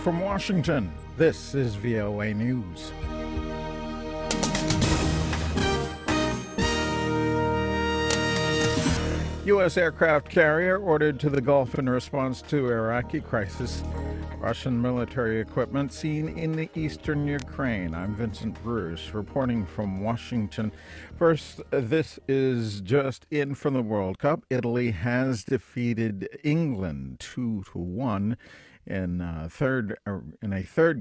From Washington, this is VOA News. U.S. aircraft carrier ordered to the Gulf in response to Iraqi crisis. Russian military equipment seen in the eastern Ukraine. I'm Vincent Bruce reporting from Washington. First, this is just in from the World Cup. Italy has defeated England 2-1 in a third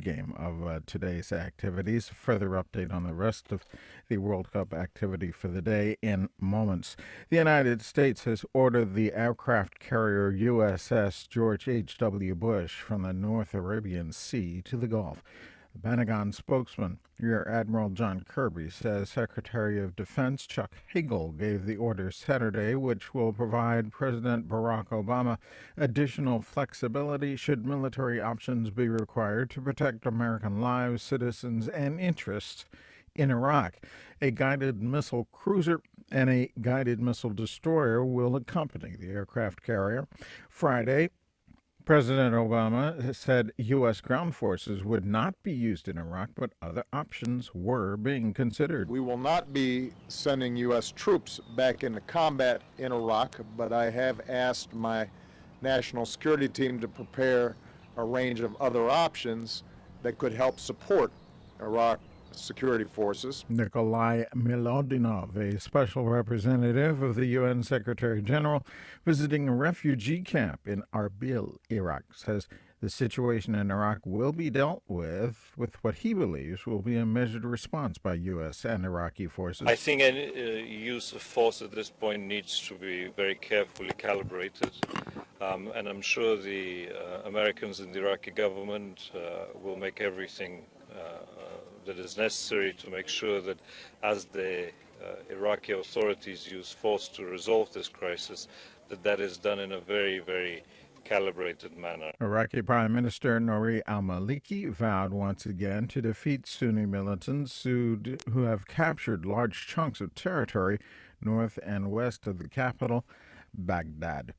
game of today's activities. A further update on the rest of the World Cup activity for the day in moments. The United States has ordered the aircraft carrier USS George H.W. Bush from the North Arabian Sea to the Gulf. The Pentagon spokesman, Rear Admiral John Kirby, says Secretary of Defense Chuck Hagel gave the order Saturday, which will provide President Barack Obama additional flexibility should military options be required to protect American lives, citizens, and interests in Iraq. A guided missile cruiser and a guided missile destroyer will accompany the aircraft carrier. Friday, President Obama said U.S. ground forces would not be used in Iraq, but other options were being considered. We will not be sending U.S. troops back into combat in Iraq, but I have asked my national security team to prepare a range of other options that could help support Iraq security forces. Nikolai Milodinov, a special representative of the UN Secretary General visiting a refugee camp in Arbil, Iraq, says the situation in Iraq will be dealt with what he believes will be a measured response by U.S. and Iraqi forces. I think any use of force at this point needs to be very carefully calibrated, and I'm sure the Americans and the Iraqi government will make everything that is necessary to make sure that as the Iraqi authorities use force to resolve this crisis, that is done in a very, very calibrated manner. Iraqi Prime Minister Nouri al-Maliki vowed once again to defeat Sunni militants who have captured large chunks of territory north and west of the capital, Baghdad.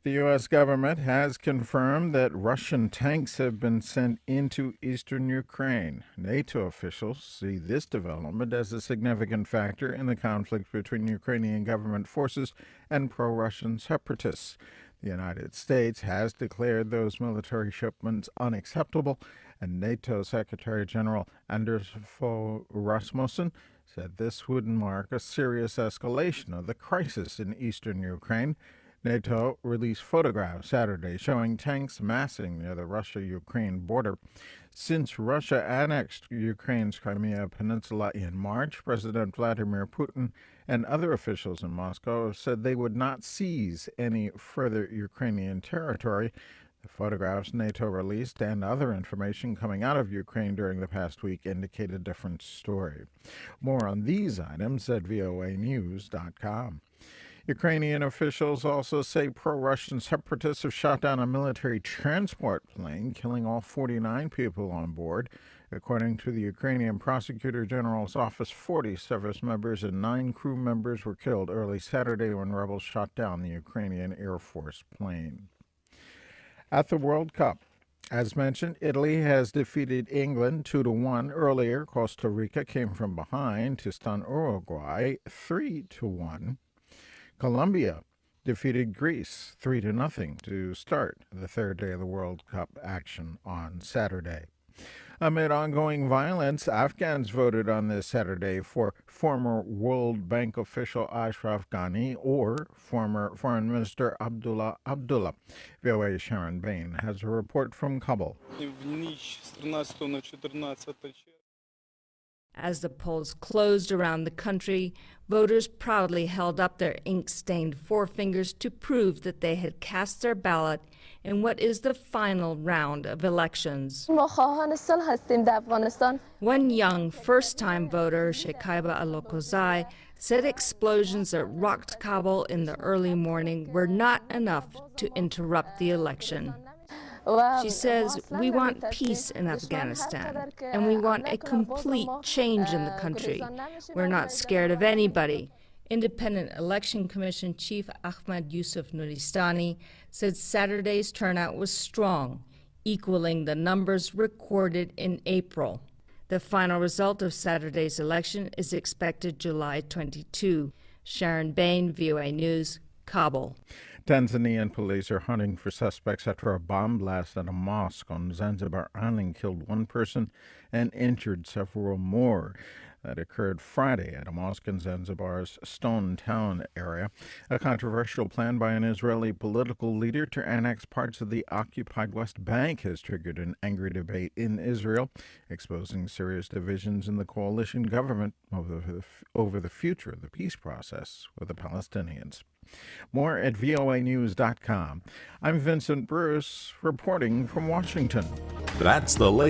The U.S. government has confirmed that Russian tanks have been sent into eastern Ukraine. NATO officials see this development as a significant factor in the conflict between Ukrainian government forces and pro-Russian separatists. The United States has declared those military shipments unacceptable, and NATO Secretary General Anders Fogh Rasmussen said this would mark a serious escalation of the crisis in eastern Ukraine. NATO released photographs Saturday showing tanks massing near the Russia-Ukraine border. Since Russia annexed Ukraine's Crimea Peninsula in March, President Vladimir Putin and other officials in Moscow have said they would not seize any further Ukrainian territory. The photographs NATO released and other information coming out of Ukraine during the past week indicate a different story. More on these items at voanews.com. Ukrainian officials also say pro-Russian separatists have shot down a military transport plane, killing all 49 people on board. According to the Ukrainian Prosecutor General's office, 40 service members and 9 crew members were killed early Saturday when rebels shot down the Ukrainian Air Force plane. At the World Cup, as mentioned, Italy has defeated England 2-1 earlier. Costa Rica came from behind to stun Uruguay 3-1. Colombia defeated Greece 3-0 to start the third day of the World Cup action on Saturday. Amid ongoing violence, Afghans voted on this Saturday for former World Bank official Ashraf Ghani or former Foreign Minister Abdullah Abdullah. VOA's Sharon Bain has a report from Kabul. As the polls closed around the country, voters proudly held up their ink-stained forefingers to prove that they had cast their ballot in what is the final round of elections. One young first-time voter, Shekaiba Alokozai, said explosions that rocked Kabul in the early morning were not enough to interrupt the election. She says, "We want peace in Afghanistan, and we want a complete change in the country. We're not scared of anybody." Independent Election Commission Chief Ahmad Yusuf Nuristani said Saturday's turnout was strong, equaling the numbers recorded in April. The final result of Saturday's election is expected July 22. Sharon Bain, VOA News, Kabul. Tanzanian police are hunting for suspects after a bomb blast at a mosque on Zanzibar Island killed one person and injured several more. That occurred Friday at a mosque in Zanzibar's Stone Town area. A controversial plan by an Israeli political leader to annex parts of the occupied West Bank has triggered an angry debate in Israel, exposing serious divisions in the coalition government over the future of the peace process with the Palestinians. More at voanews.com. I'm Vincent Bruce, reporting from Washington. That's the latest.